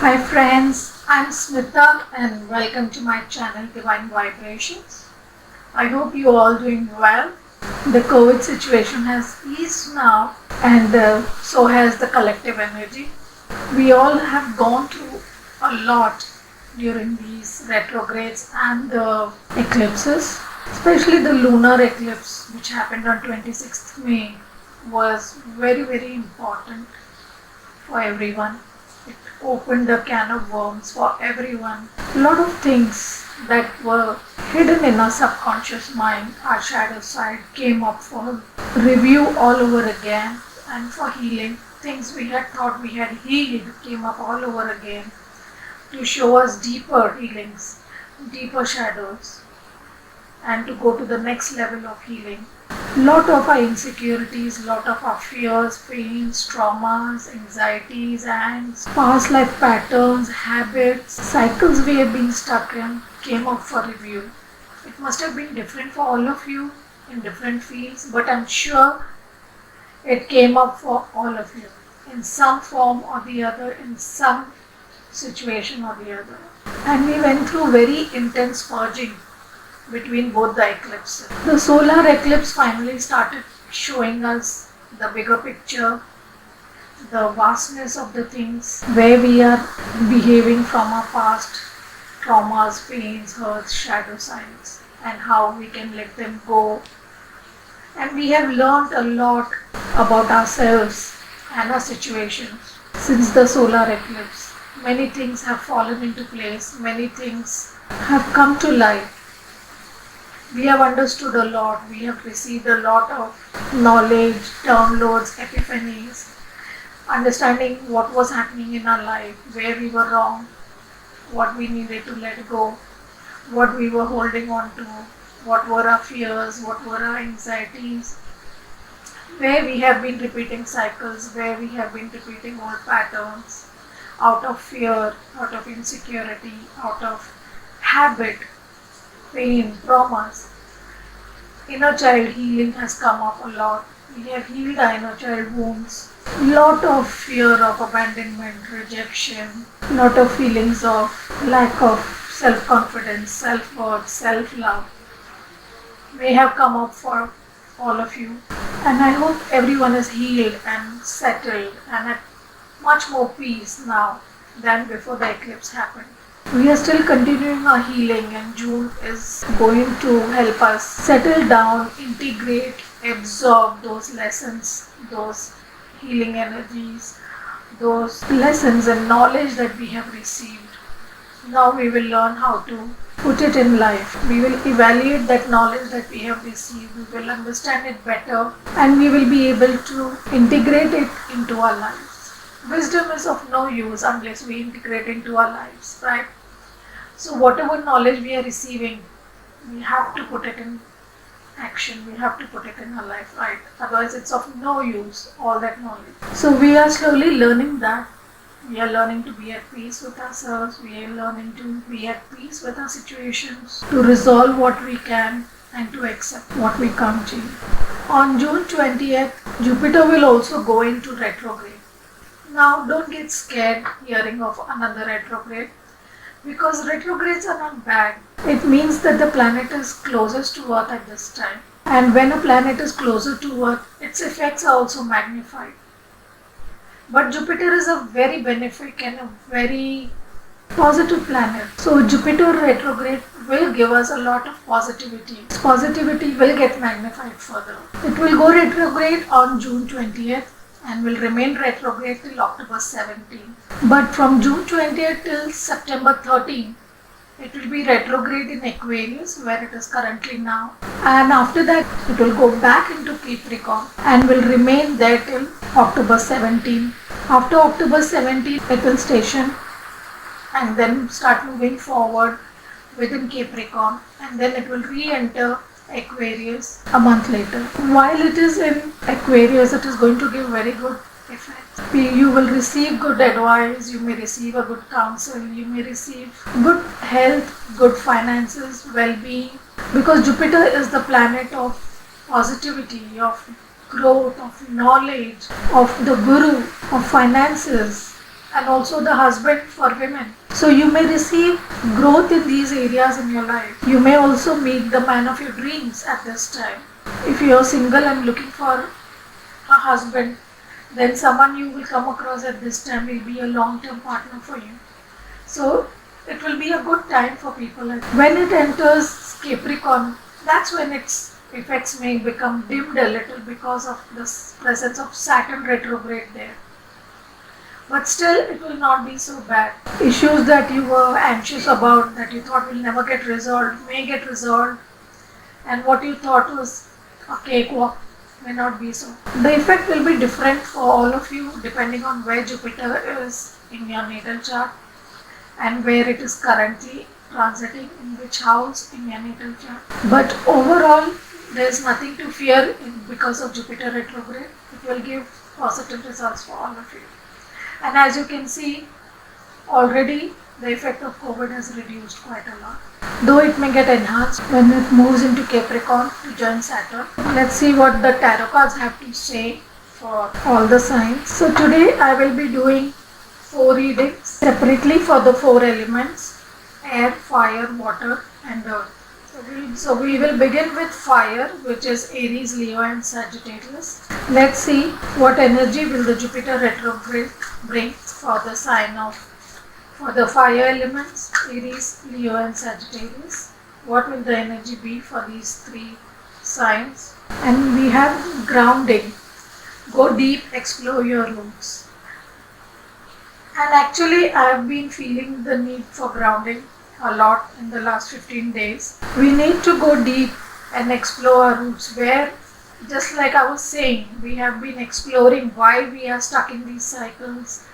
Hi friends, I'm Smita and welcome to my channel Divine Vibrations. I hope you all doing well. The COVID situation has eased now and so has the collective energy. We all have gone through a lot during these retrogrades and the eclipses, especially the lunar eclipse which happened on 26th May was very important for everyone. It opened a can of worms for everyone. A lot of things that were hidden in our subconscious mind, our shadow side, came up for review all over again and for healing. Things we had thought we had healed came up all over again to show us deeper healings, deeper shadows, and to go to the next level of healing. Lot of our insecurities, lot of our fears, pains, traumas, anxieties, and past life patterns, habits, cycles we have been stuck in came up for review. It must have been different for all of you in different fields, but I'm sure it came up for all of you in some form or the other, in some situation or the other. And we went through very intense purging between both the eclipses. The solar eclipse finally started showing us the bigger picture, the vastness of the things, where we are behaving from our past traumas, pains, hurts, shadow sides, and how we can let them go. And we have learned a lot about ourselves and our situations since the solar eclipse. Many things have fallen into place, many things have come to light. We have understood a lot, we have received a lot of knowledge, downloads, epiphanies, understanding what was happening in our life, where we were wrong, what we needed to let go, what we were holding on to, what were our fears, what were our anxieties, where we have been repeating cycles, where we have been repeating old patterns out of fear, out of insecurity, out of habit, pain, traumas. Inner child healing has come up a lot. We have healed our inner child wounds. Lot of fear of abandonment, rejection, lot of feelings of lack of self-confidence, self-worth, self-love may have come up for all of you. And I hope everyone is healed and settled and at much more peace now than before the eclipse happened. We are still continuing our healing and June is going to help us settle down, integrate, absorb those lessons, those healing energies, those lessons and knowledge that we have received. Now we will learn how to put it in life. We will evaluate that knowledge that we have received. We will understand it better and we will be able to integrate it into our lives. Wisdom is of no use unless we integrate into our lives, right? So whatever knowledge we are receiving, we have to put it in action. We have to put it in our life, right? Otherwise it's of no use, all that knowledge. So we are slowly learning that. We are learning to be at peace with ourselves. We are learning to be at peace with our situations, to resolve what we can and to accept what we can't change. On June 20th, Jupiter will also go into retrograde. Now don't get scared hearing of another retrograde because retrogrades are not bad. It means that the planet is closest to Earth at this time. And when a planet is closer to Earth, its effects are also magnified. But Jupiter is a very benefic and a very positive planet. So Jupiter retrograde will give us a lot of positivity. This positivity will get magnified further. It will go retrograde on June 20th and will remain retrograde till October 17th. But from June 20th till September 13th, it will be retrograde in Aquarius where it is currently now. And after that, it will go back into Capricorn and will remain there till October 17th. After October 17th, it will station and then start moving forward within Capricorn and then it will re-enter Aquarius a month later. While it is in Aquarius, it is going to give very good effects. You will receive good advice, you may receive a good counsel, you may receive good health, good finances, well-being. Because Jupiter is the planet of positivity, of growth, of knowledge, of the guru, of finances, and also the husband for women. So you may receive growth in these areas in your life. You may also meet the man of your dreams at this time. If you are single and looking for a husband, then someone you will come across at this time will be a long-term partner for you. So it will be a good time for people. When it enters Capricorn, that's when its effects may become dimmed a little because of the presence of Saturn retrograde there. But still, it will not be so bad. Issues that you were anxious about, that you thought will never get resolved, may get resolved, and what you thought was a cakewalk may not be so. The effect will be different for all of you depending on where Jupiter is in your natal chart and where it is currently transiting, in which house in your natal chart. But overall, there is nothing to fear because of Jupiter retrograde. It will give positive results for all of you. And as you can see, already the effect of COVID has reduced quite a lot, though it may get enhanced when it moves into Capricorn to join Saturn. Let's see what the tarot cards have to say for all the signs. So today I will be doing 4 readings separately for the 4 elements: air, fire, water and earth. So we will begin with fire, which is Aries, Leo and Sagittarius. Let's see what energy will the Jupiter retrograde bring for the for the fire elements, Aries, Leo and Sagittarius. What will the energy be for these 3 signs? And we have grounding. Go deep, explore your roots. And actually I have been feeling the need for grounding a lot in the last 15 days. We need to go deep and explore our roots, where, just like I was saying, we have been exploring why we are stuck in these cycles,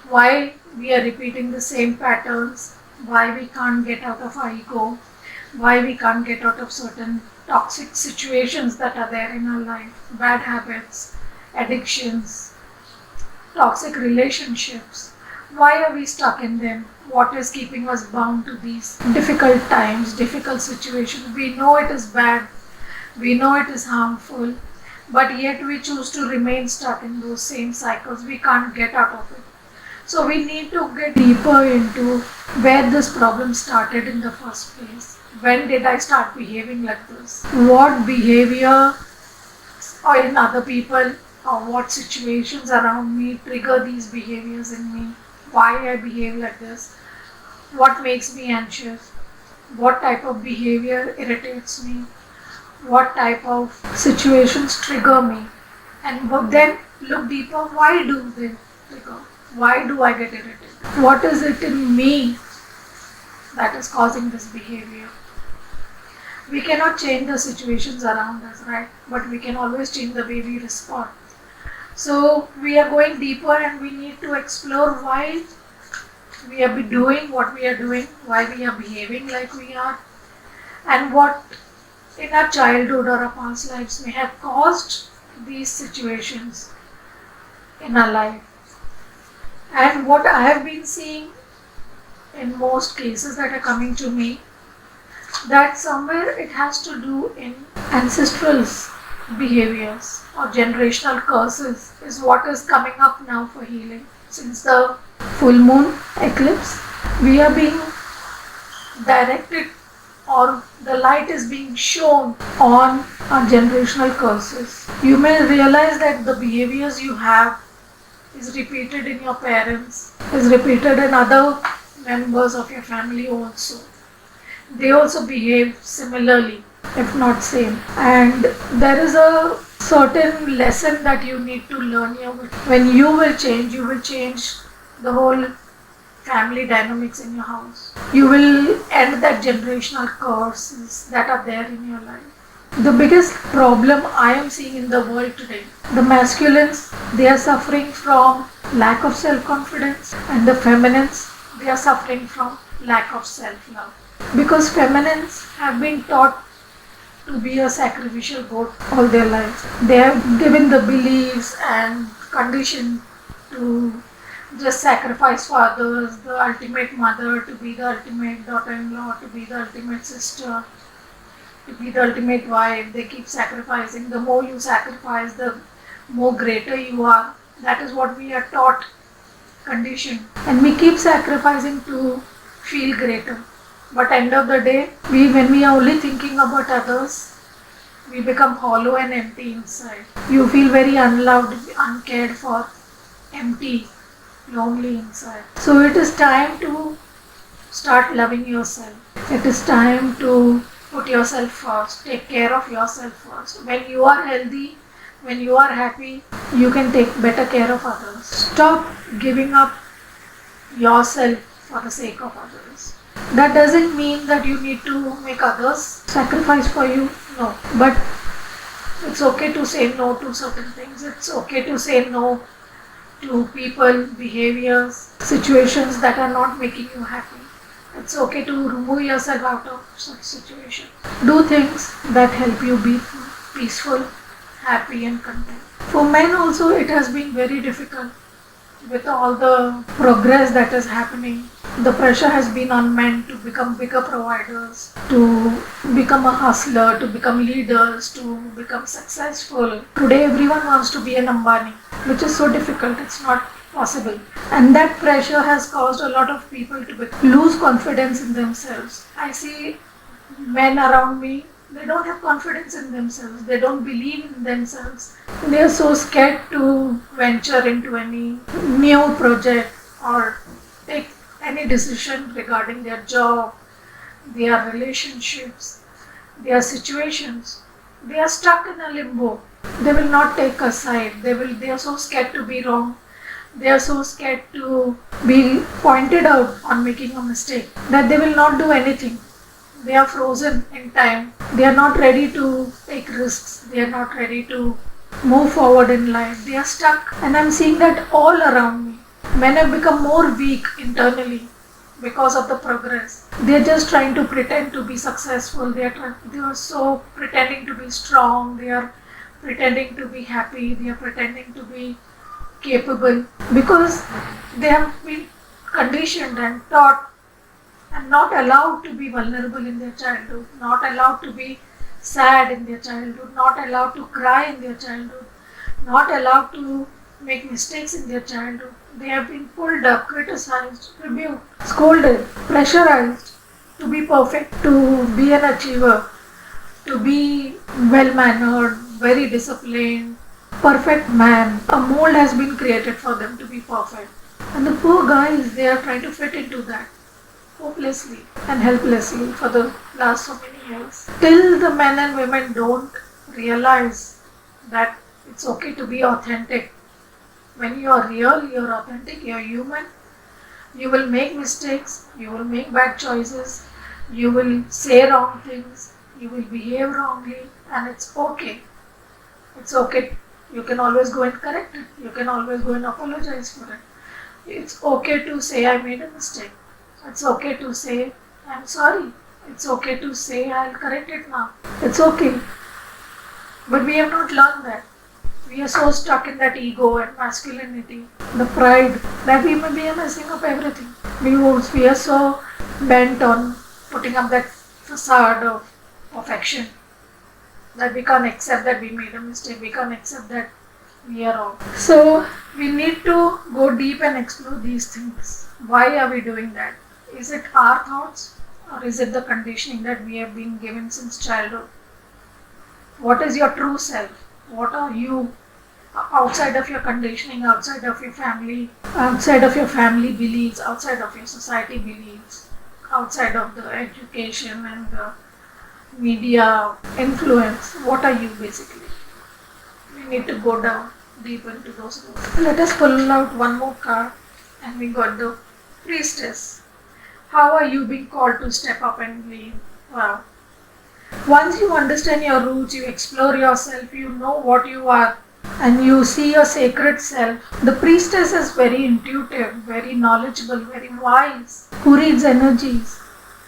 why we are repeating the same patterns, why we can't get out of our ego, why we can't get out of certain toxic situations that are there in our life, bad habits, addictions, toxic relationships. Why are we stuck in them? What is keeping us bound to these difficult times, difficult situations? We know it is bad, we know it is harmful, but yet we choose to remain stuck in those same cycles. We can't get out of it. So we need to get deeper into where this problem started in the first place. When did I start behaving like this? What behavior or in other people or what situations around me trigger these behaviors in me? Why I behave like this? What makes me anxious? What type of behavior irritates me? What type of situations trigger me? And then look deeper. Why do they trigger? Why do I get irritated? What is it in me that is causing this behavior? We cannot change the situations around us, right? But we can always change the way we respond. So we are going deeper and we need to explore why we are doing what we are doing, why we are behaving like we are, and what in our childhood or our past lives may have caused these situations in our life. And what I have been seeing in most cases that are coming to me, that somewhere it has to do in ancestral behaviors or generational curses is what is coming up now for healing. Since the full moon eclipse, we are being directed, or the light is being shown on our generational curses. You may realize that the behaviors you have is repeated in your parents, is repeated in other members of your family also. They also behave similarly, if not same. And there is a certain lesson that you need to learn here. When you will change the whole family dynamics in your house. You will end that generational curses that are there in your life. The biggest problem I am seeing in the world today, the masculines, they are suffering from lack of self-confidence, and the feminines, they are suffering from lack of self-love. Because feminines have been taught to be a sacrificial goat all their lives. They have given the beliefs and condition to just sacrifice for others, the ultimate mother, to be the ultimate daughter-in-law, to be the ultimate sister, to be the ultimate wife. They keep sacrificing. The more you sacrifice, the more greater you are. That is what we are taught conditioned, and we keep sacrificing to feel greater. But end of the day, when we are only thinking about others, we become hollow and empty inside. You feel very unloved, uncared for, empty, lonely inside. So it is time to start loving yourself. It is time to put yourself first. Take care of yourself first. When you are healthy, when you are happy, you can take better care of others. Stop giving up yourself for the sake of others. That doesn't mean that you need to make others sacrifice for you. No. But it's okay to say no to certain things. It's okay to say no to people, behaviors, situations that are not making you happy. It's okay to remove yourself out of such situations. Do things that help you be peaceful, happy and content. For men also it has been very difficult with all the progress that is happening. The pressure has been on men to become bigger providers, to become a hustler, to become leaders, to become successful. Today everyone wants to be an Ambani, which is so difficult, it's not possible. And that pressure has caused a lot of people to lose confidence in themselves. I see men around me, they don't have confidence in themselves, they don't believe in themselves. They are so scared to venture into any new project or take any decision regarding their job, their relationships, their situations. They are stuck in a limbo. They will not take a side. They are so scared to be wrong. They are so scared to be pointed out on making a mistake that they will not do anything. They are frozen in time. They are not ready to take risks. They are not ready to move forward in life. They are stuck, and I'm seeing that all around me. Men have become more weak internally because of the progress. They are just trying to pretend to be successful. They are so pretending to be strong. They are pretending to be happy. They are pretending to be capable because they have been conditioned and taught and not allowed to be vulnerable in their childhood, not allowed to be sad in their childhood, not allowed to cry in their childhood, not allowed to make mistakes in their childhood. They have been pulled up, criticized, rebuked, scolded, pressurized to be perfect, to be an achiever, to be well mannered, very disciplined, perfect man. A mold has been created for them to be perfect. And the poor guys, they are trying to fit into that hopelessly and helplessly for the last so many years. Till the men and women don't realize that it's okay to be authentic. When you are real, you are authentic, you are human, you will make mistakes, you will make bad choices, you will say wrong things, you will behave wrongly, and it's okay. It's okay. You can always go and correct it. You can always go and apologize for it. It's okay to say I made a mistake. It's okay to say I'm sorry. It's okay to say I'll correct it now. It's okay. But we have not learned that. We are so stuck in that ego and masculinity, the pride, that we may be messing up everything. We are so bent on putting up that facade of perfection that we can't accept that we made a mistake. We can't accept that we are wrong. So we need to go deep and explore these things. Why are we doing that? Is it our thoughts or is it the conditioning that we have been given since childhood? What is your true self? What are you outside of your conditioning, outside of your family beliefs, outside of your society beliefs, outside of the education and the media influence? What are you basically? We need to go down deep into those roots. Let us pull out one more card and we got the Priestess. How are you being called to step up and lead? Wow. Once you understand your roots, you explore yourself, you know what you are, and you see your sacred self. The Priestess is very intuitive, very knowledgeable, very wise, who reads energies,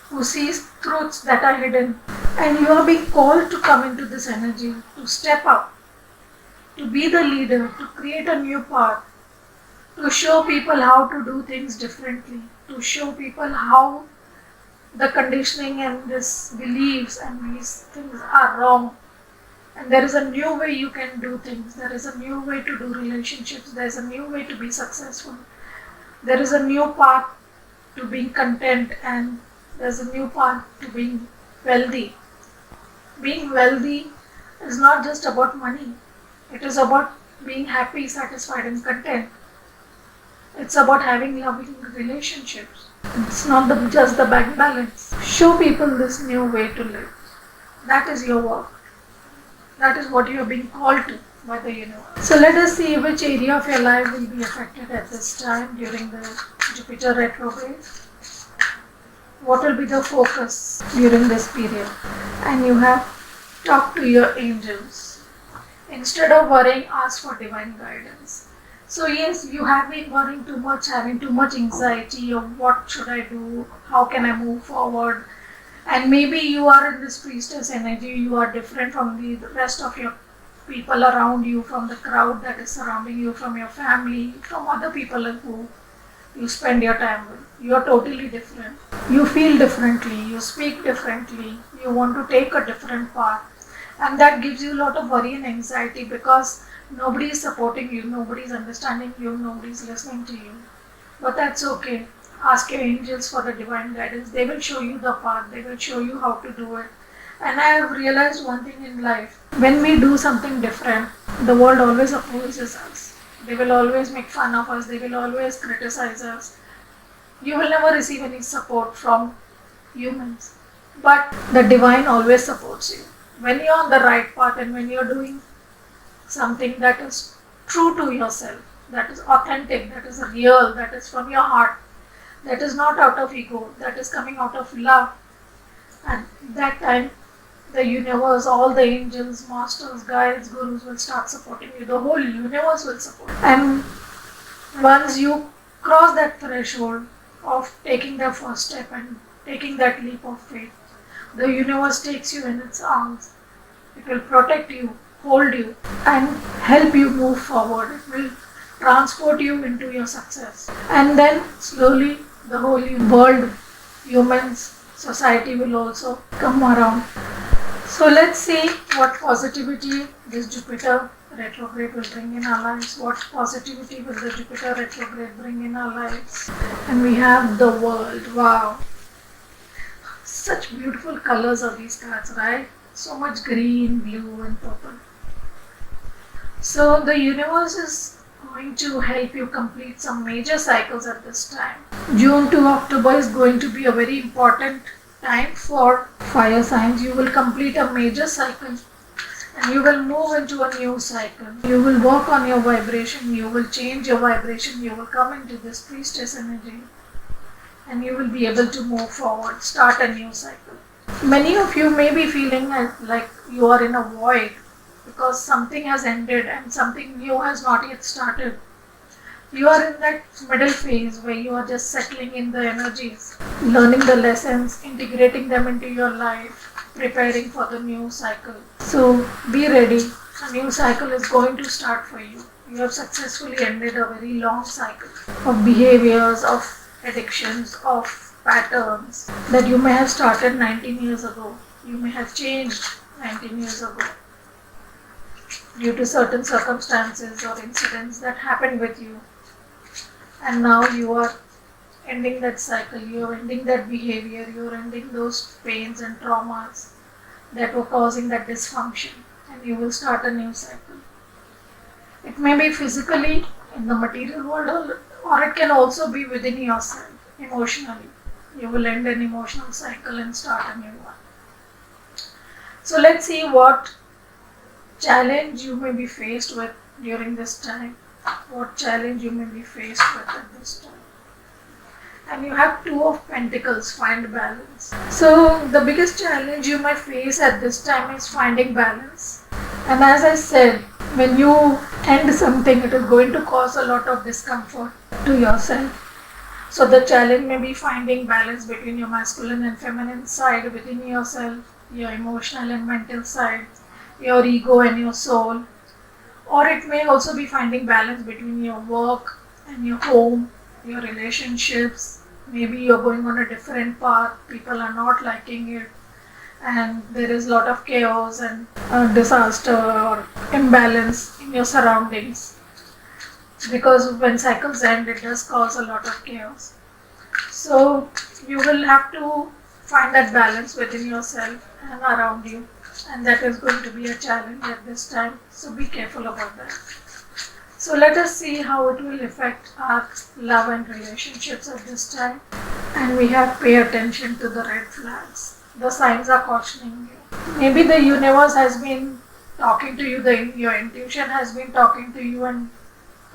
who sees truths that are hidden. And you are being called to come into this energy, to step up, to be the leader, to create a new path, to show people how to do things differently, to show people how the conditioning and these beliefs and these things are wrong. And there is a new way you can do things. There is a new way to do relationships. There is a new way to be successful. There is a new path to being content, and there's a new path to being wealthy. Being wealthy is not just about money, it is about being happy, satisfied, and content. It's about having loving relationships. It's not just the bank balance. Show people this new way to live. That is your work. That is what you are being called to by the universe. So let us see which area of your life will be affected at this time during the Jupiter retrograde. What will be the focus during this period? And you have talked to your angels. Instead of worrying, ask for divine guidance. So yes, you have been worrying too much, having too much anxiety of what should I do, how can I move forward, and maybe you are in this priestess energy, you are different from the rest of your people around you, from the crowd that is surrounding you, from your family, from other people who you spend your time with. You are totally different. You feel differently, you speak differently, you want to take a different path. And that gives you a lot of worry and anxiety because nobody is supporting you, nobody is understanding you, nobody is listening to you. But that's okay. Ask your angels for the divine guidance. They will show you the path, they will show you how to do it. And I have realized one thing in life. When we do something different, the world always opposes us. They will always make fun of us, they will always criticize us. You will never receive any support from humans. But the divine always supports you. When you're on the right path and when you're doing something that is true to yourself, that is authentic, that is real, that is from your heart, that is not out of ego, that is coming out of love. And that time, the universe, all the angels, masters, guides, gurus will start supporting you. The whole universe will support you. And once you cross that threshold of taking the first step and taking that leap of faith, the universe takes you in its arms. It will protect you, hold you, and help you move forward. It will transport you into your success. And then slowly the whole world, humans, society will also come around. So let's see what positivity this Jupiter retrograde will bring in our lives. What positivity will the Jupiter retrograde bring in our lives? And we have the world. Wow. Such beautiful colors of these cards, right? So much green, blue and purple. So the universe is going to help you complete some major cycles at this time. June to October is going to be a very important time for fire signs. You will complete a major cycle and you will move into a new cycle. You will work on your vibration, you will change your vibration, you will come into this priestess energy and you will be able to move forward, start a new cycle. Many of you may be feeling like you are in a void because something has ended and something new has not yet started. You are in that middle phase where you are just settling in the energies, learning the lessons, integrating them into your life, preparing for the new cycle. So be ready. A new cycle is going to start for you. You have successfully ended a very long cycle of behaviors, of addictions, of patterns that you may have started 19 years ago. You may have changed 19 years ago due to certain circumstances or incidents that happened with you. And now you are ending that cycle, you are ending that behavior, you are ending those pains and traumas that were causing that dysfunction, and you will start a new cycle. It may be physically in the material world or it can also be within yourself, emotionally. You will end an emotional cycle and start a new one. So let's see what challenge you may be faced with during this time. What challenge you may be faced with at this time. And you have Two of Pentacles, find balance. So the biggest challenge you might face at this time is finding balance. And as I said, when you end something, it is going to cause a lot of discomfort to yourself. So the challenge may be finding balance between your masculine and feminine side within yourself, your emotional and mental side, your ego and your soul. Or it may also be finding balance between your work and your home, your relationships. Maybe you're going on a different path, people are not liking it, and there is a lot of chaos and disaster or imbalance in your surroundings. because when cycles end, it does cause a lot of chaos. So you will have to find that balance within yourself and around you, and that is going to be a challenge at this time. So be careful about that. So let us see how it will affect our love and relationships at this time. And we have pay attention to the red flags. The signs are cautioning you. Maybe the universe has been talking to you, your intuition has been talking to you and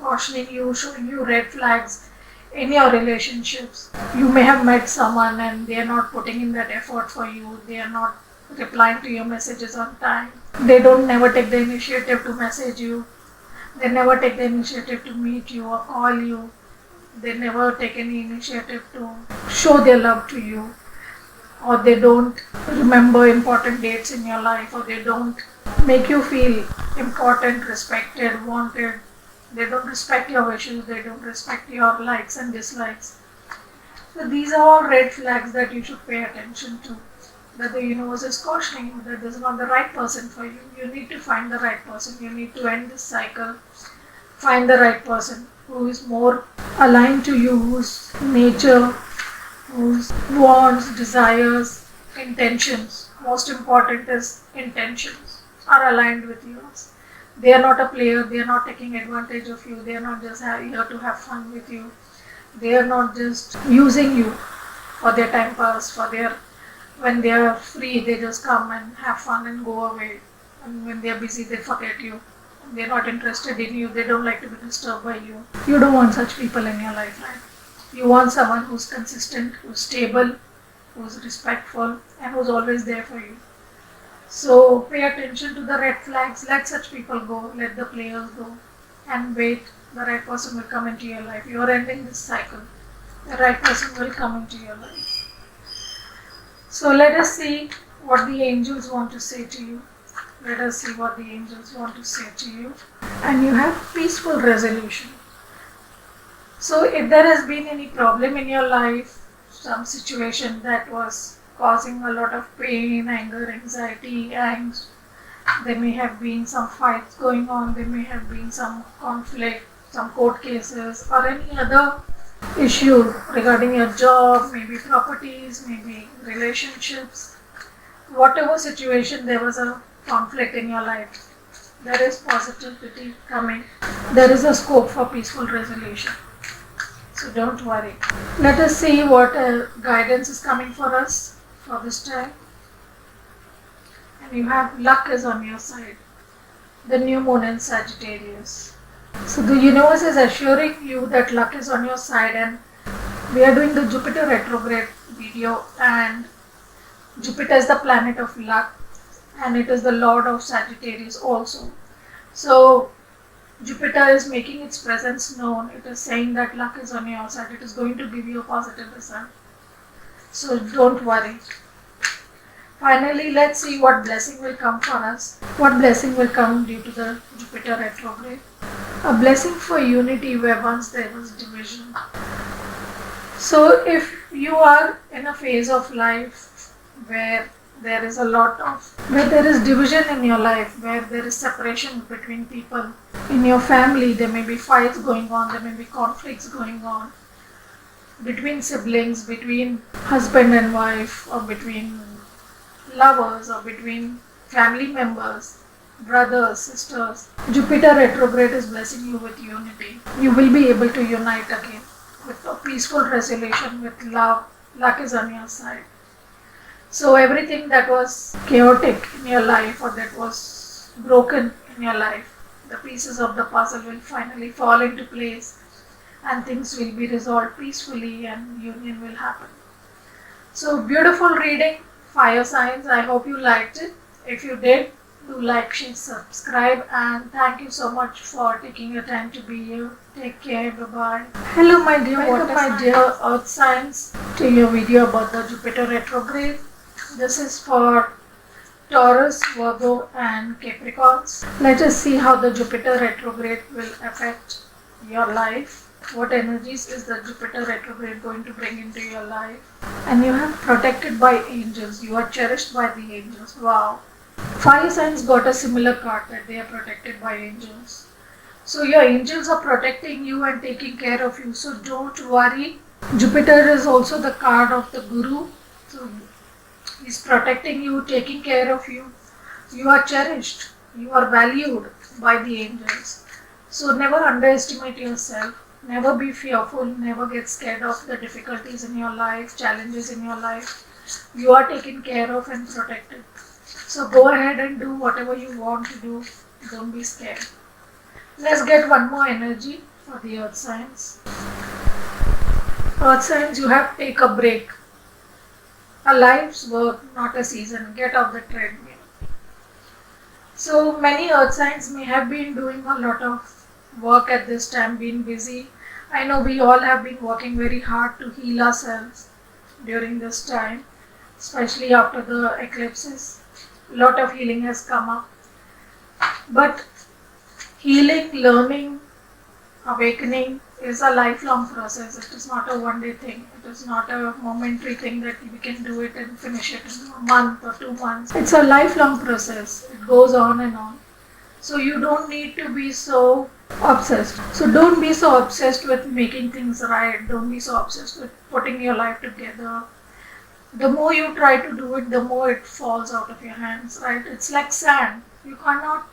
cautioning you, showing you red flags in your relationships. You may have met someone and they are not putting in that effort for you. They are not replying to your messages on time. They don't never take the initiative to message you. They never take the initiative to meet you or call you. They never take any initiative to show their love to you. Or they don't remember important dates in your life, or they don't make you feel important, respected, wanted. They don't respect your wishes, they don't respect your likes and dislikes. So these are all red flags that you should pay attention to. That the universe is cautioning you that this is not the right person for you. You need to find the right person. You need to end this cycle. Find the right person who is more aligned to you, whose nature, whose wants, desires, intentions, most important is intentions, are aligned with yours. They are not a player, they are not taking advantage of you, they are not just here to have fun with you. They are not just using you for their time pass, when they are free, they just come and have fun and go away. And when they are busy, they forget you. They are not interested in you. They don't like to be disturbed by you. You don't want such people in your life, right? You want someone who's consistent, who's stable, who's respectful, and who's always there for you. So pay attention to the red flags. Let such people go. Let the players go. And wait. The right person will come into your life. You are ending this cycle. The right person will come into your life. So let us see what the angels want to say to you. Let us see what the angels want to say to you. And you have peaceful resolution. So if there has been any problem in your life, some situation that was causing a lot of pain, anger, anxiety, angst, there may have been some fights going on, there may have been some conflict, some court cases, or any other issue regarding your job, maybe properties, maybe relationships. Whatever situation there was a conflict in your life, there is positivity coming. There is a scope for peaceful resolution. So don't worry. Let us see what guidance is coming for us for this time. And you have luck is on your side. The new moon in Sagittarius. So the universe is assuring you that luck is on your side, and we are doing the Jupiter retrograde video, and Jupiter is the planet of luck and it is the lord of Sagittarius also. So Jupiter is making its presence known. It is saying that luck is on your side. It is going to give you a positive result. So don't worry. Finally, let's see what blessing will come for us. What blessing will come due to the Jupiter retrograde? A blessing for unity where once there was division. So if you are in a phase of life where there is division in your life, where there is separation between people, in your family there may be fights going on, there may be conflicts going on between siblings, between husband and wife, or between lovers, or between family members, brothers, sisters. Jupiter retrograde is blessing you with unity. You will be able to unite again with a peaceful resolution, with love. Luck is on your side. So everything that was chaotic in your life or that was broken in your life, the pieces of the puzzle will finally fall into place and things will be resolved peacefully and union will happen. So beautiful reading, fire signs. I hope you liked it. If you did, do like, share, subscribe, and thank you so much for taking your time to be here. Take care. Bye-bye. Hello my dear Welcome my dear earth signs to your video about the Jupiter retrograde. This is for Taurus, Virgo and Capricorns. Let us see how the Jupiter retrograde will affect your life. What energies is the Jupiter retrograde going to bring into your life? And you have protected by angels. You are cherished by the angels. Wow. Fire signs got a similar card that they are protected by angels. So your angels are protecting you and taking care of you. So don't worry. Jupiter is also the card of the Guru. So he's protecting you, taking care of you. You are cherished. You are valued by the angels. So never underestimate yourself. Never be fearful. Never get scared of the difficulties in your life, challenges in your life. You are taken care of and protected. So go ahead and do whatever you want to do. Don't be scared. Let's get one more energy for the earth signs. Earth signs, you have to take a break. A life's work, not a season. Get off the treadmill. So many earth signs may have been doing a lot of work at this time, been busy. I know we all have been working very hard to heal ourselves during this time, especially after the eclipses. A lot of healing has come up. But healing, learning, awakening is a lifelong process. It is not a one-day thing. It is not a momentary thing that we can do it and finish it in a month or 2 months. It's a lifelong process. It goes on and on. So you don't need to be so obsessed. So don't be so obsessed with making things right. Don't be so obsessed with putting your life together. The more you try to do it, the more it falls out of your hands, right? It's like sand. You cannot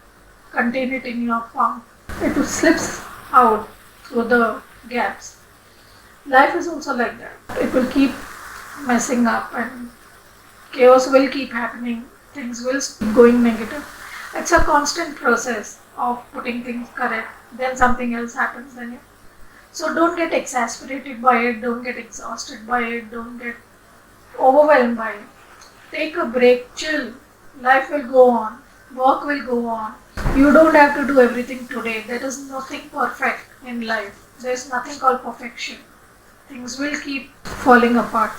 contain it in your palm. It slips out through the gaps. Life is also like that. It will keep messing up and chaos will keep happening. Things will keep going negative. It's a constant process of putting things correct. Then something else happens. So don't get exasperated by it. Don't get exhausted by it. Don't get overwhelmed by it. Take a break. Chill. Life will go on. Work will go on. You don't have to do everything today. There is nothing perfect in life. There is nothing called perfection. Things will keep falling apart.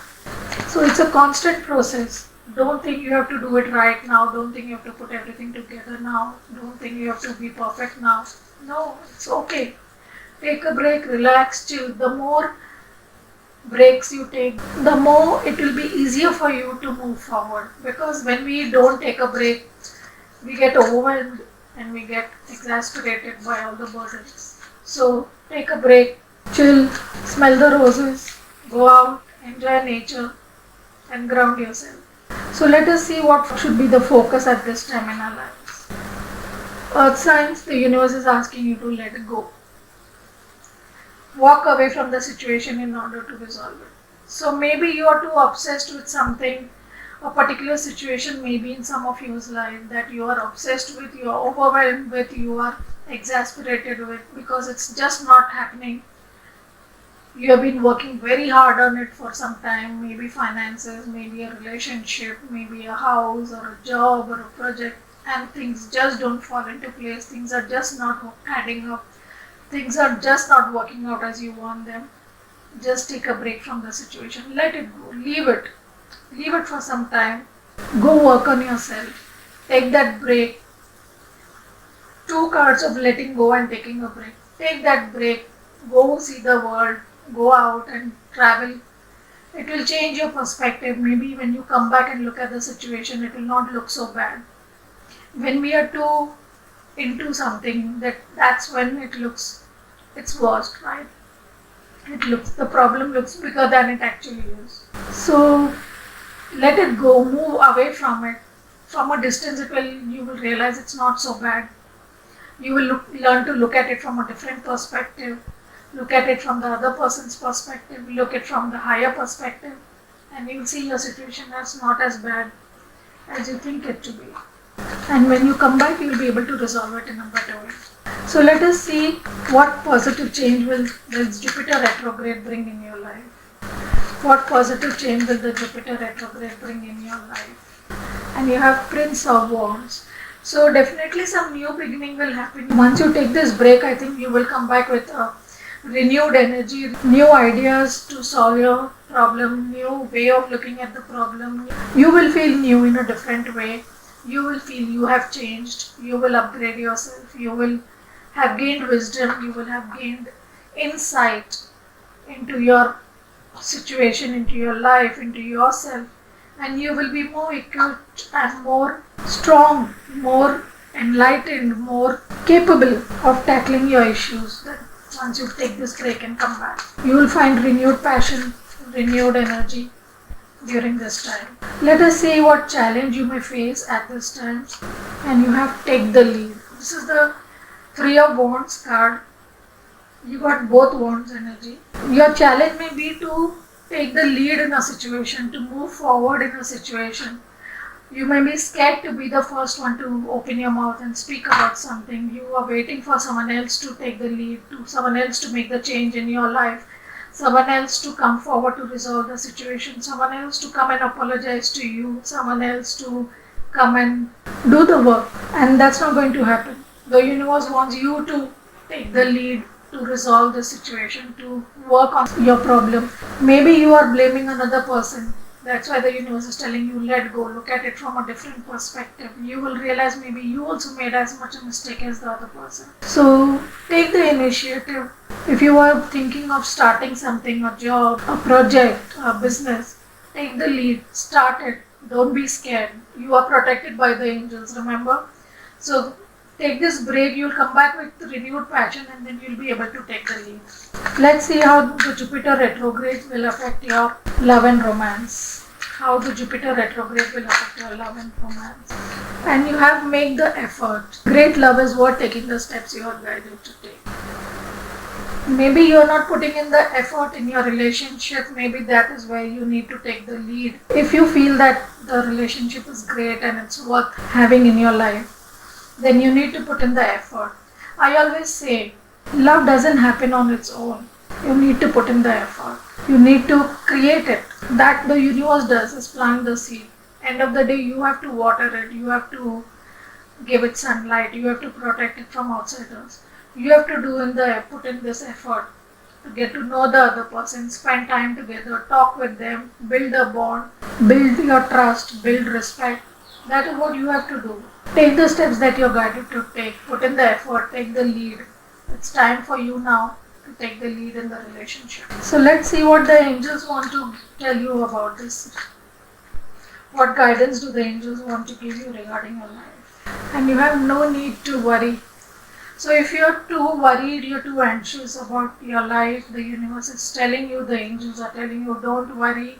So it's a constant process. Don't think you have to do it right now. Don't think you have to put everything together now. Don't think you have to be perfect now. No, it's okay. Take a break, relax, chill. The more breaks you take, the more it will be easier for you to move forward. Because when we don't take a break, we get overwhelmed and we get exasperated by all the burdens. So take a break, chill, smell the roses, go out, enjoy nature and ground yourself. So let us see what should be the focus at this time in our lives. Earth signs, the universe is asking you to let go. Walk away from the situation in order to resolve it. So maybe you are too obsessed with something, a particular situation maybe in some of your life that you are obsessed with, you are overwhelmed with, you are exasperated with because it's just not happening. You have been working very hard on it for some time, maybe finances, maybe a relationship, maybe a house or a job or a project, and things just don't fall into place. Things are just not adding up. Things are just not working out as you want them. Just take a break from the situation. Let it go. Leave it. Leave it for some time. Go work on yourself. Take that break. 2 cards of letting go and taking a break. Take that break. Go see the world. Go out and travel. It will change your perspective. Maybe when you come back and look at the situation, it will not look so bad. When we are too into something, that's when it looks its worst, right? The problem looks bigger than it actually is. So let it go, move away from it. From a distance you will realize it's not so bad. You will learn to look at it from a different perspective. Look at it from the other person's perspective. Look at it from the higher perspective. And you'll see your situation as not as bad as you think it to be. And when you come back, you'll be able to resolve it in a better way. So let us see what positive change will this Jupiter retrograde bring in your life. What positive change will the Jupiter retrograde bring in your life? And you have Prince of Wands. So definitely some new beginning will happen. Once you take this break, I think you will come back with a renewed energy, new ideas to solve your problem, new way of looking at the problem. You will feel new in a different way. You will feel you have changed. You will upgrade yourself. You will have gained wisdom. You will have gained insight into your situation, into your life, into yourself. And you will be more equipped and more strong, more enlightened, more capable of tackling your issues. That once you take this break and come back, you will find renewed passion, renewed energy during this time. Let us see what challenge you may face at this time, and you have to take the lead. This is the Three of Wands card. You got both wands energy. Your challenge may be to take the lead in a situation, to move forward in a situation. You may be scared to be the first one to open your mouth and speak about something. You are waiting for someone else to take the lead, to someone else to make the change in your life, someone else to come forward to resolve the situation, someone else to come and apologize to you, someone else to come and do the work. And that's not going to happen. The universe wants you to take the lead, to resolve the situation, to work on your problem. Maybe you are blaming another person. That's why the universe is telling you, let go, look at it from a different perspective. You will realize maybe you also made as much a mistake as the other person. So take the initiative. If you are thinking of starting something, a job, a project, a business, take the lead, start it. Don't be scared. You are protected by the angels, remember? So take this break, you'll come back with renewed passion, and then you'll be able to take the lead. Let's see how the Jupiter retrograde will affect your love and romance. How the Jupiter retrograde will affect your love and romance. And you have made the effort. Great love is worth taking the steps you are guided to take. Maybe you're not putting in the effort in your relationship. Maybe that is where you need to take the lead. If you feel that the relationship is great and it's worth having in your life, then you need to put in the effort. I always say, love doesn't happen on its own. You need to put in the effort. You need to create it. That the universe does is plant the seed. End of the day, you have to water it. You have to give it sunlight. You have to protect it from outsiders. You have to put in this effort to get to know the other person, spend time together, talk with them, build a bond, build your trust, build respect. That is what you have to do. Take the steps that you're guided to take. Put in the effort. Take the lead. It's time for you now to take the lead in the relationship. So let's see what the angels want to tell you about this. What guidance do the angels want to give you regarding your life? And you have no need to worry. So if you're too worried, you're too anxious about your life, the universe is telling you, the angels are telling you, don't worry.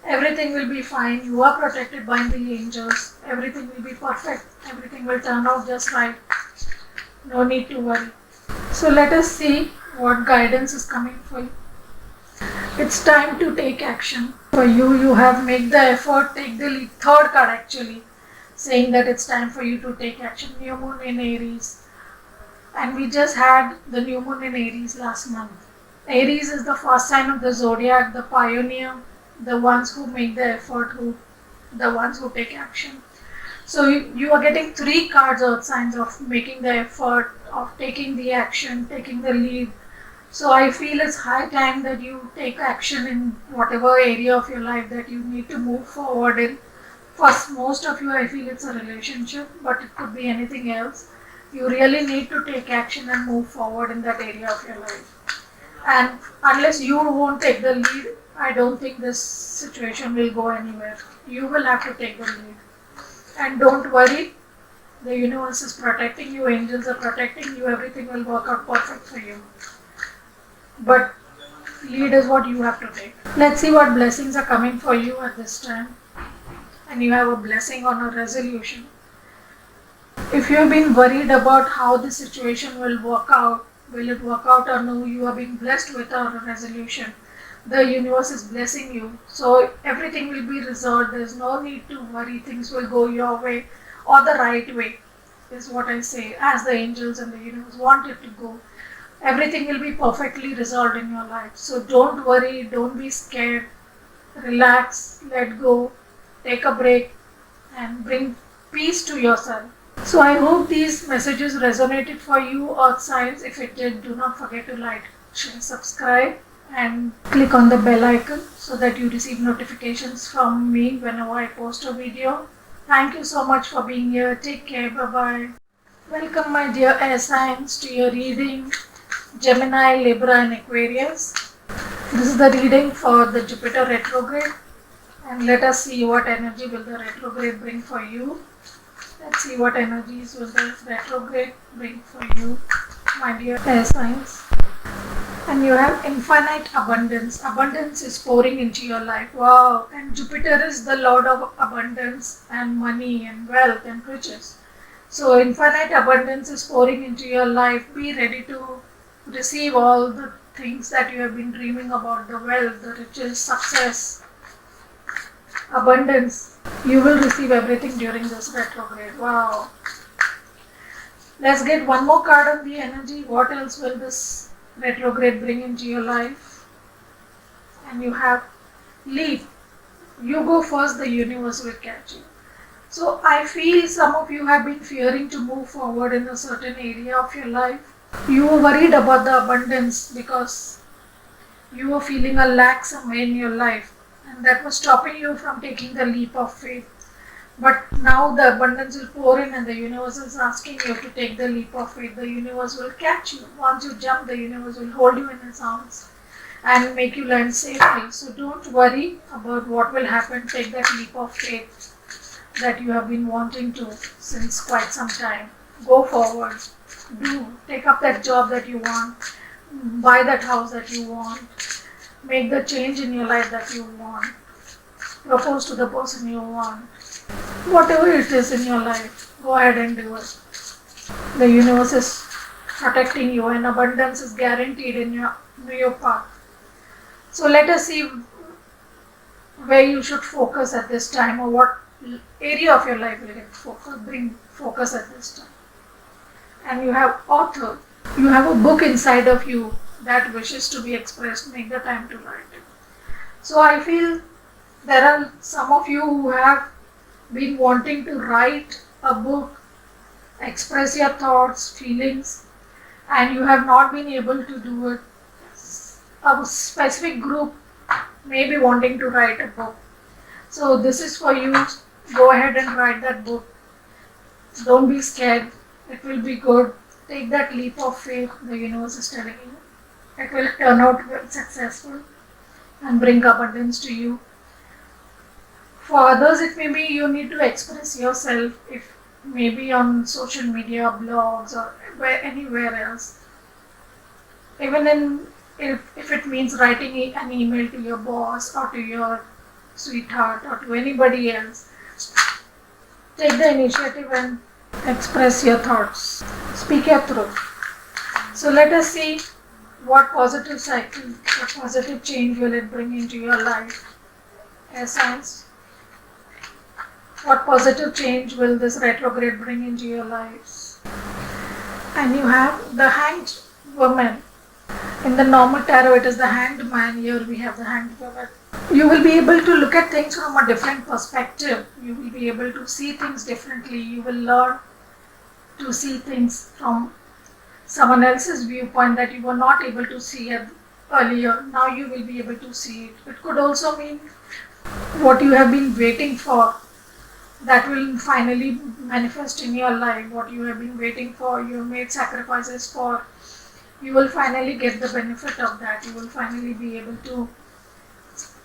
Everything will be fine. You are protected by the angels. Everything will be perfect. Everything will turn out just right. No need to worry. So let us see what guidance is coming for you. It's time to take action. For you, you have made the effort, take the lead. Third card actually, saying that it's time for you to take action. New moon in Aries. And we just had the new moon in Aries last month. Aries is the first sign of the zodiac, the pioneer, the ones who make the effort, the ones who take action. So you are getting 3 cards, earth signs, of making the effort, of taking the action, taking the lead. So I feel it's high time that you take action in whatever area of your life that you need to move forward in. For most of you, I feel it's a relationship, but it could be anything else. You really need to take action and move forward in that area of your life. And unless you won't take the lead, I don't think this situation will go anywhere. You will have to take the lead. And don't worry, the universe is protecting you, angels are protecting you, everything will work out perfect for you. But lead is what you have to take. Let's see what blessings are coming for you at this time. And you have a blessing on a resolution. If you have been worried about how the situation will work out, will it work out or no, you are being blessed with a resolution. The universe is blessing you. So everything will be resolved. There's no need to worry. Things will go your way or the right way, is what I say, as the angels and the universe want it to go. Everything will be perfectly resolved in your life. So don't worry, don't be scared. Relax, let go, take a break and bring peace to yourself. So I hope these messages resonated for you, earth signs. If it did, do not forget to like, share, subscribe and click on the bell icon so that you receive notifications from me whenever I post a video. Thank you so much for being here. Take care. Bye-bye. Welcome my dear air signs to your reading, Gemini, Libra and Aquarius. This is the reading for the Jupiter retrograde. And let us see what energy will the retrograde bring for you. Let's see what energies will this retrograde bring for you, my dear air signs. And you have infinite abundance. Abundance is pouring into your life. Wow. And Jupiter is the lord of abundance and money and wealth and riches. So infinite abundance is pouring into your life. Be ready to receive all the things that you have been dreaming about, the wealth, the riches, success, abundance. You will receive everything during this retrograde. Wow. Let's get one more card on the energy. What else will this retrograde bring into your life? And you have leap. You go first, the universe will catch you. So I feel some of you have been fearing to move forward in a certain area of your life. You were worried about the abundance because you were feeling a lack somewhere in your life, and that was stopping you from taking the leap of faith. But now the abundance will pour in and the universe is asking you to take the leap of faith. The universe will catch you. Once you jump, the universe will hold you in its arms and make you land safely. So don't worry about what will happen. Take that leap of faith that you have been wanting to since quite some time. Go forward. Take up that job that you want. Buy that house that you want. Make the change in your life that you want. Propose to the person you want. Whatever it is in your life, go ahead and do it. The universe is protecting you and abundance is guaranteed in your path. So let us see where you should focus at this time, or what area of your life will bring focus at this time. And you have author. You have a book inside of you that wishes to be expressed. Make the time to write it. So I feel there are some of you who have been wanting to write a book, express your thoughts, feelings, and you have not been able to do it. A specific group may be wanting to write a book. So this is for you. Go ahead and write that book. Don't be scared. It will be good. Take that leap of faith. The universe is telling you. It will turn out successful and bring abundance to you. For others, it may be you need to express yourself, if maybe on social media, blogs, or anywhere else. Even if it means writing an email to your boss or to your sweetheart or to anybody else, take the initiative and express your thoughts. Speak your truth. So let us see what positive cycle, what positive change will it bring into your life. Air signs. What positive change will this retrograde bring into your lives? And you have the Hanged Woman. In the normal tarot, it is the Hanged Man. Here we have the Hanged Woman. You will be able to look at things from a different perspective. You will be able to see things differently. You will learn to see things from someone else's viewpoint that you were not able to see earlier. Now you will be able to see it. It could also mean what you have been waiting for, that will finally manifest in your life. What you have been waiting for, you have made sacrifices for, you will finally get the benefit of that. You will finally be able to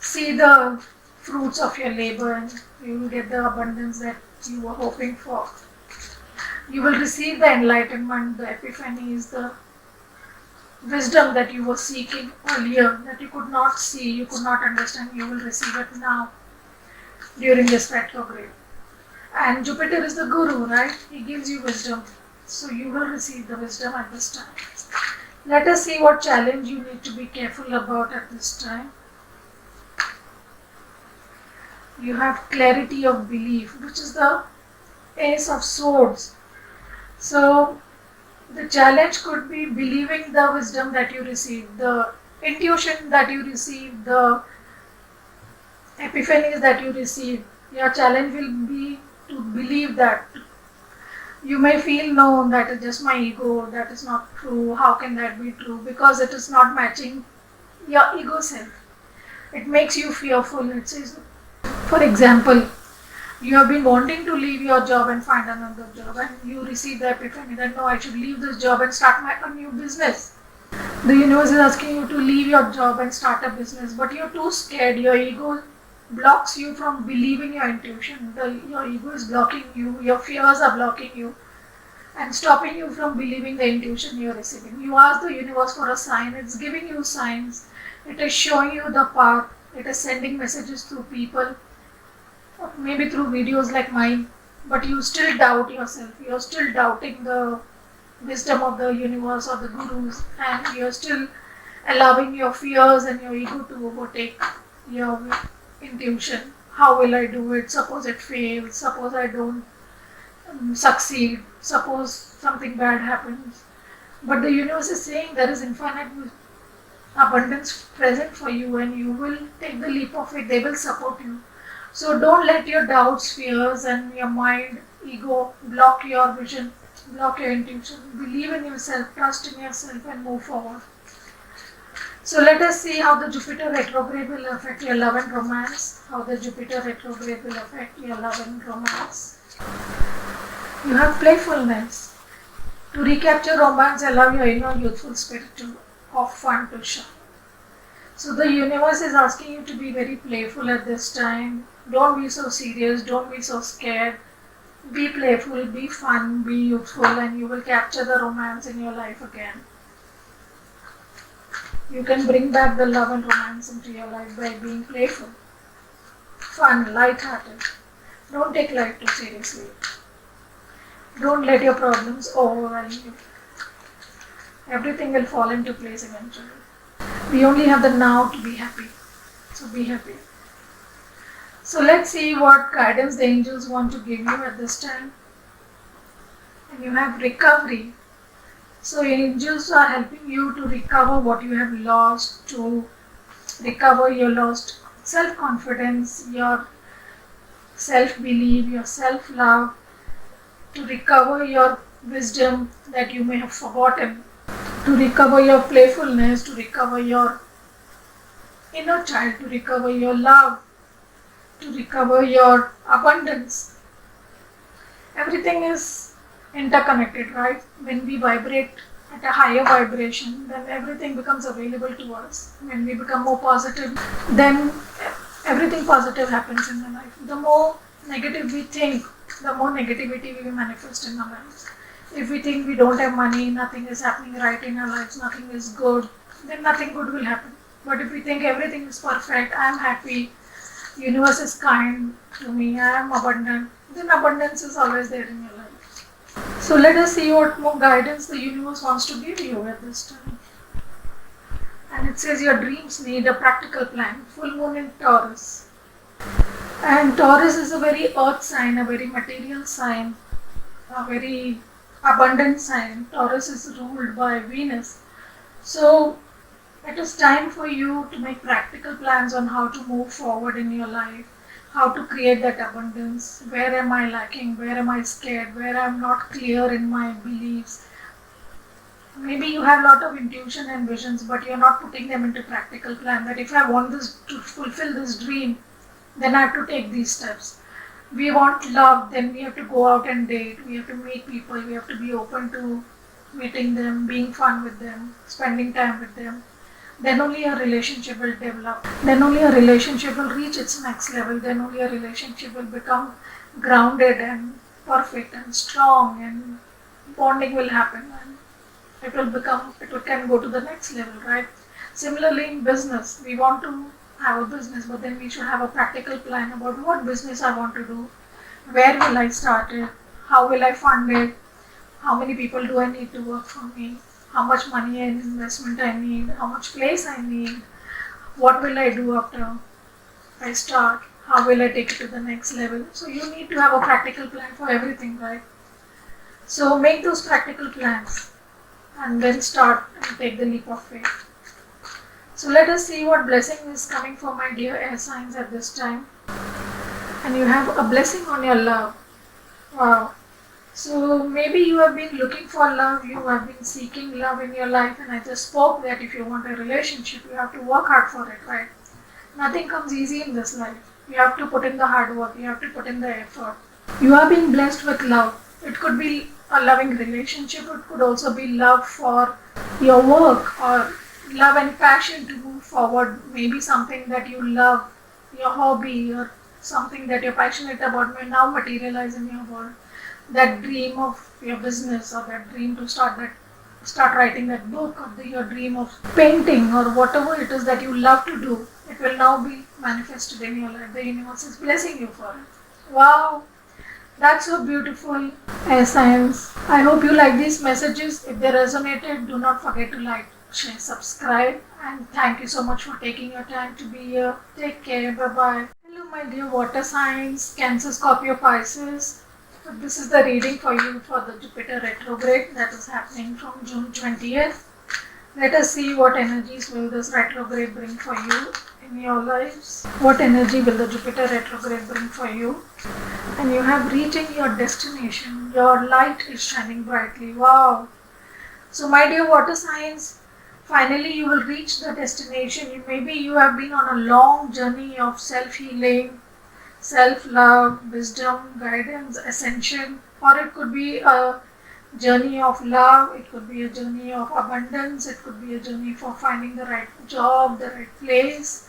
see the fruits of your labor, and you will get the abundance that you were hoping for. You will receive the enlightenment, the epiphanies, the wisdom that you were seeking earlier, that you could not see, you could not understand. You will receive it now during this retrograde. And Jupiter is the guru, right? He gives you wisdom. So you will receive the wisdom at this time. Let us see what challenge you need to be careful about at this time. You have clarity of belief, which is the Ace of Swords. So the challenge could be believing the wisdom that you receive, the intuition that you receive, the epiphanies that you receive. Your challenge will be to believe that. You may feel, no, that is just my ego, that is not true, how can that be true? Because it is not matching your ego self. It makes you fearful. It says, for example, you have been wanting to leave your job and find another job, and you receive the epiphany that no, I should leave this job and start a new business. The universe is asking you to leave your job and start a business, but you're too scared. Your ego blocks you from believing your intuition. Your ego is blocking you, your fears are blocking you, and stopping you from believing the intuition you're receiving. You ask the universe for a sign, it's giving you signs, it is showing you the path, it is sending messages through people, or maybe through videos like mine, but you still doubt yourself, you're still doubting the wisdom of the universe or the gurus, and you're still allowing your fears and your ego to overtake your intuition. How will I do it? Suppose it fails, suppose I don't succeed, suppose something bad happens. But the universe is saying there is infinite abundance present for you and you will take the leap of it, they will support you. So don't let your doubts, fears, and your mind, ego block your vision, block your intuition. Believe in yourself, trust in yourself, and move forward. So let us see how the Jupiter retrograde will affect your love and romance. How the Jupiter retrograde will affect your love and romance. You have playfulness. To recapture romance, allow your inner youthful spirit of fun to shine. So the universe is asking you to be very playful at this time. Don't be so serious, don't be so scared. Be playful, be fun, be youthful, and you will capture the romance in your life again. You can bring back the love and romance into your life by being playful, fun, light-hearted. Don't take life too seriously. Don't let your problems overwhelm you. Everything will fall into place eventually. We only have the now to be happy. So be happy. So let's see what guidance the angels want to give you at this time. And you have recovery. So angels are helping you to recover what you have lost, to recover your lost self-confidence, your self-belief, your self-love, to recover your wisdom that you may have forgotten, to recover your playfulness, to recover your inner child, to recover your love, to recover your abundance. Everything is interconnected, right? When we vibrate at a higher vibration, then everything becomes available to us. When we become more positive, then everything positive happens in our life. The more negative we think, the more negativity we manifest in our lives. If we think we don't have money, nothing is happening right in our lives, nothing is good, then nothing good will happen. But if we think everything is perfect, I am happy, universe is kind to me, I am abundant, then abundance is always there in your life. So let us see what more guidance the universe wants to give you at this time. And it says your dreams need a practical plan. Full moon in Taurus. And Taurus is a very earth sign, a very material sign, a very abundant sign. Taurus is ruled by Venus. So it is time for you to make practical plans on how to move forward in your life, how to create that abundance. Where am I lacking? Where am I scared? Where I am not clear in my beliefs? Maybe you have a lot of intuition and visions, but you're not putting them into practical plan. That if I want this to fulfill this dream, then I have to take these steps. We want love, then we have to go out and date. We have to meet people. We have to be open to meeting them, being fun with them, spending time with them. Then only a relationship will develop. Then only a relationship will reach its next level. Then only a relationship will become grounded and perfect and strong, and bonding will happen, and it can go to the next level, right? Similarly in business, we want to have a business, but then we should have a practical plan about what business I want to do, where will I start it, how will I fund it, how many people do I need to work for me, how much money and investment I need, how much place I need, what will I do after I start, how will I take it to the next level. So you need to have a practical plan for everything, right? So make those practical plans and then start and take the leap of faith. So let us see what blessing is coming for my dear air signs at this time. And you have a blessing on your love. Wow. So maybe you have been looking for love, you have been seeking love in your life, and I just spoke that if you want a relationship, you have to work hard for it, right? Nothing comes easy in this life. You have to put in the hard work, you have to put in the effort. You are being blessed with love. It could be a loving relationship, it could also be love for your work or love and passion to move forward, maybe something that you love your hobby or something that you're passionate about may now materialize in your world. That dream of your business or that dream to start writing that book or your dream of painting or whatever it is that you love to do, it will now be manifested in your life. The universe is blessing you for it. Wow, that's so beautiful, science. I hope you like these messages. If they resonated, do not forget to like, share, subscribe, and thank you so much for taking your time to be here. Take care. Bye bye. Hello, my dear water signs, Cancer, Scorpio, Pisces. So this is the reading for you for the Jupiter retrograde that is happening from June 20th. Let us see what energies will this retrograde bring for you in your lives. What energy will the Jupiter retrograde bring for you? And you have reaching your destination. Your light is shining brightly. Wow. So my dear water signs, finally you will reach the destination. Maybe you have been on a long journey of self-healing, self-love, wisdom, guidance, ascension, or it could be a journey of love, it could be a journey of abundance, it could be a journey for finding the right job, the right place.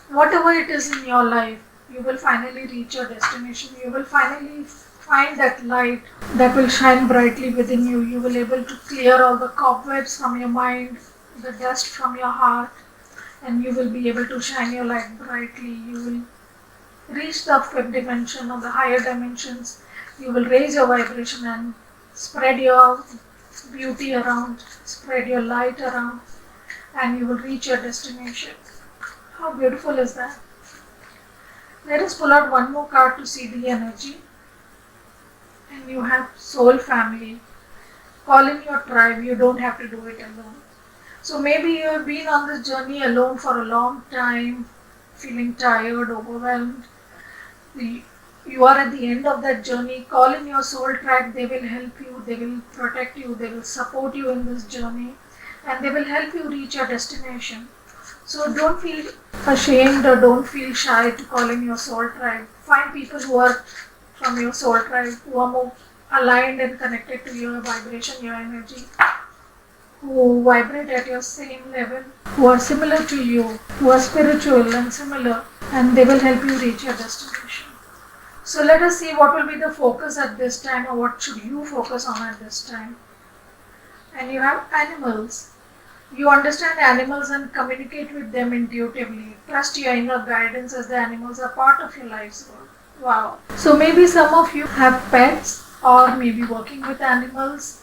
Whatever it is in your life, you will finally reach your destination. You will finally find that light that will shine brightly within you. You will be able to clear all the cobwebs from your mind, the dust from your heart, and you will be able to shine your light brightly. You will reach the fifth dimension or the higher dimensions. You will raise your vibration and spread your beauty around, spread your light around, and you will reach your destination. How beautiful is that? Let us pull out one more card to see the energy. And you have soul family. Call in your tribe. You don't have to do it alone. So maybe you have been on this journey alone for a long time, feeling tired, overwhelmed. You are at the end of that journey. Call in your soul tribe. They will help you. They will protect you. They will support you in this journey. And they will help you reach your destination. So don't feel ashamed or don't feel shy to call in your soul tribe. Find people who are from your soul tribe, who are more aligned and connected to your vibration, your energy, who vibrate at your same level, who are similar to you, who are spiritual and similar, and they will help you reach your destination. So let us see what will be the focus at this time, or what should you focus on at this time. And you have animals. You understand animals and communicate with them intuitively. Trust your inner guidance as the animals are part of your life's work. Wow. So maybe some of you have pets or maybe working with animals.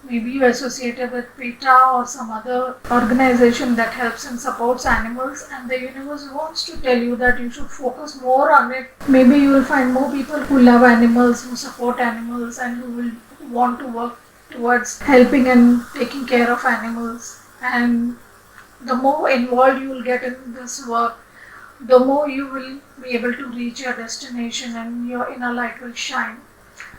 Maybe you associated with PETA or some other organization that helps and supports animals, and the universe wants to tell you that you should focus more on it. Maybe you will find more people who love animals, who support animals, and who will want to work towards helping and taking care of animals. And the more involved you will get in this work, the more you will be able to reach your destination and your inner light will shine.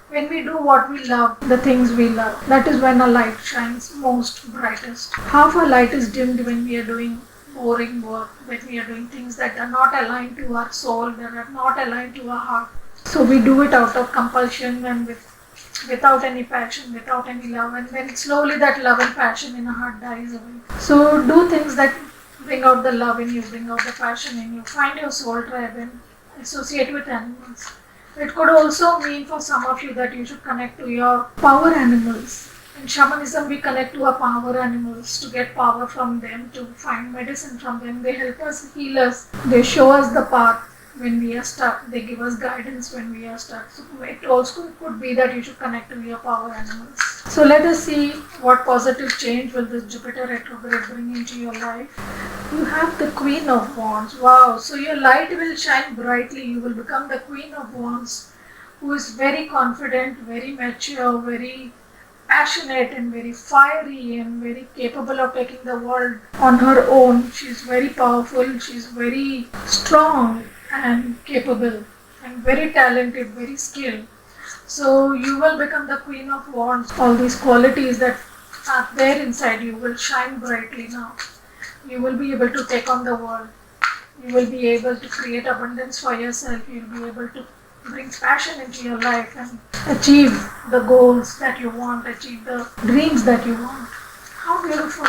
When we do what we love, the things we love, that is when our light shines most brightest. Half our light is dimmed when we are doing boring work, when we are doing things that are not aligned to our soul, that are not aligned to our heart. So we do it out of compulsion and without any passion, without any love, and then slowly that love and passion in our heart dies away. So do things that bring out the love in you, bring out the passion in you. Find your soul tribe and associate with animals. It could also mean for some of you that you should connect to your power animals. In shamanism, we connect to our power animals to get power from them, to find medicine from them. They help us, heal us. They show us the path when we are stuck. They give us guidance when we are stuck. So it also could be that you should connect to your power animals. So let us see what positive change will this Jupiter retrograde bring into your life. You have the Queen of Wands. Wow. So your light will shine brightly. You will become the Queen of Wands, who is very confident, very mature, very passionate and very fiery and very capable of taking the world on her own. She's very powerful. She's very strong and capable and very talented, very skilled. So you will become the Queen of Wands. All these qualities that are there inside you will shine brightly now. You will be able to take on the world. You will be able to create abundance for yourself. You will be able to bring passion into your life and achieve the goals that you want, achieve the dreams that you want. How beautiful.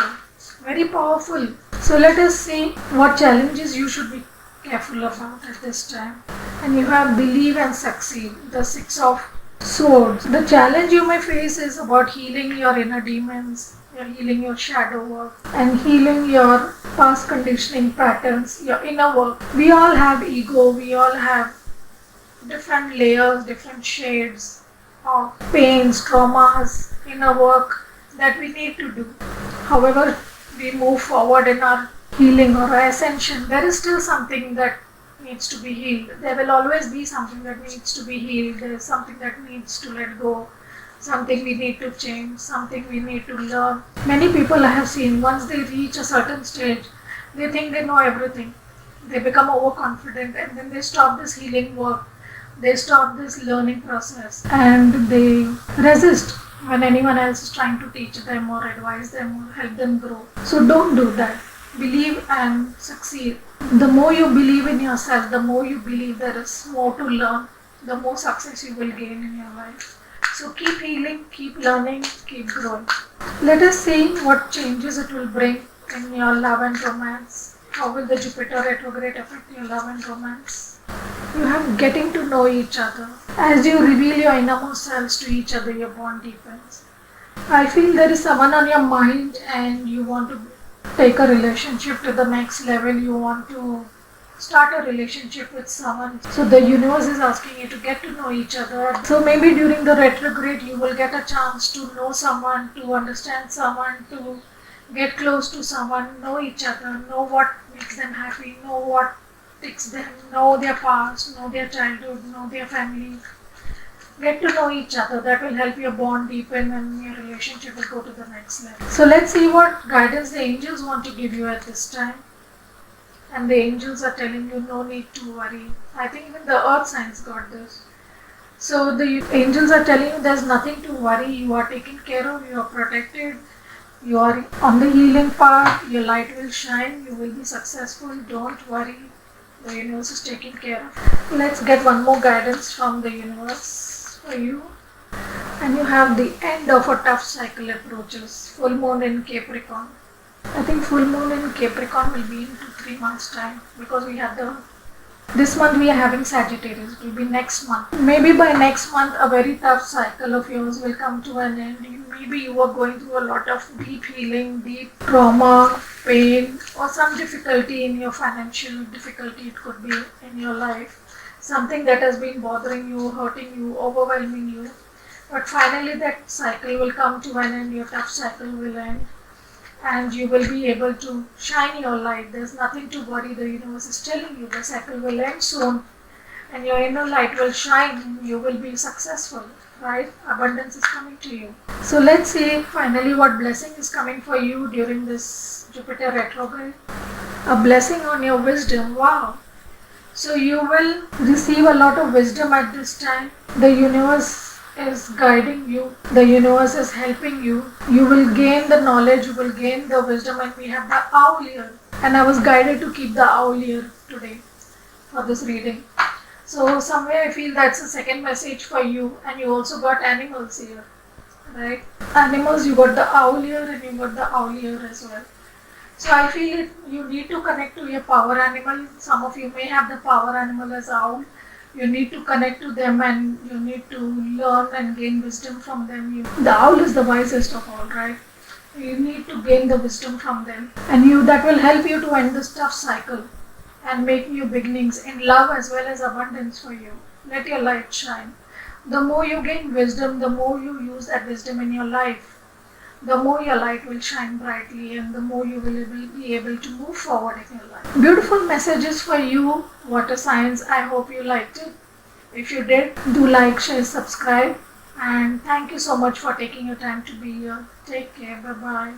Very powerful. So let us see what challenges you should be careful about at this time. And you have believe and succeed, the Six of Swords. The challenge you may face is about healing your inner demons, you're healing your shadow work, and healing your past conditioning patterns, your inner work. We all have ego, we all have different layers, different shades of pains, traumas, inner work that we need to do. However, we move forward in our healing or our ascension, there is still something that needs to be healed. There will always be something that needs to be healed. There is something that needs to let go, something we need to change, something we need to learn. Many people I have seen, once they reach a certain stage, they think they know everything. They become overconfident and then they stop this healing work. They stop this learning process and they resist when anyone else is trying to teach them or advise them or help them grow. So don't do that. Believe and succeed. The more you believe in yourself, the more you believe there is more to learn, the more success you will gain in your life. So keep healing, keep learning, keep growing. Let us see what changes it will bring in your love and romance. How will the Jupiter retrograde affect your love and romance? You have getting to know each other. As you reveal your innermost selves to each other, your bond deepens. I feel there is someone on your mind and you want to take a relationship to the next level. You want to start a relationship with someone. So the universe is asking you to get to know each other. So maybe during the retrograde you will get a chance to know someone, to understand someone, to get close to someone, know each other, know what makes them happy, know what ticks them, know their past, know their childhood, know their family. Get to know each other. That will help your bond deepen and your relationship will go to the next level. So let's see what guidance the angels want to give you at this time. And the angels are telling you no need to worry. I think even the earth signs got this. So the angels are telling you there's nothing to worry. You are taken care of. You are protected. You are on the healing path. Your light will shine. You will be successful. Don't worry. The universe is taking care of you. Let's get one more guidance from the universe for you. And you have the end of a tough cycle approaches. Full moon in Capricorn. I think full moon in Capricorn will be in 2-3 months time because we have this month we are having Sagittarius. It will be next month. Maybe by next month a very tough cycle of yours will come to an end. Maybe you are going through a lot of deep healing, deep trauma, pain, or some difficulty in your financial difficulty. It could be in your life. Something that has been bothering you, hurting you, overwhelming you. But finally that cycle will come to an end, your tough cycle will end. And you will be able to shine your light. There's nothing to worry. The universe is telling you the cycle will end soon and your inner light will shine and you will be successful, right? Abundance is coming to you. So let's see finally what blessing is coming for you during this Jupiter retrograde. A blessing on your wisdom. Wow. So you will receive a lot of wisdom at this time. The universe is guiding you. The universe is helping you. You will gain the knowledge, you will gain the wisdom, and we have the owl here. And I was guided to keep the owl here today for this reading. So somewhere I feel that's a second message for you, and you also got animals here, right? Animals, you got the owl here and you got the owl here as well. So I feel you need to connect to your power animal. Some of you may have the power animal as owl. You need to connect to them and you need to learn and gain wisdom from them. The owl is the wisest of all, right? You need to gain the wisdom from them. And that will help you to end this tough cycle and make new beginnings in love as well as abundance for you. Let your light shine. The more you gain wisdom, the more you use that wisdom in your life, the more your light will shine brightly and the more you will be able to move forward in your life. Beautiful messages for you, water signs. I hope you liked it. If you did, do like, share, subscribe. And thank you so much for taking your time to be here. Take care. Bye-bye.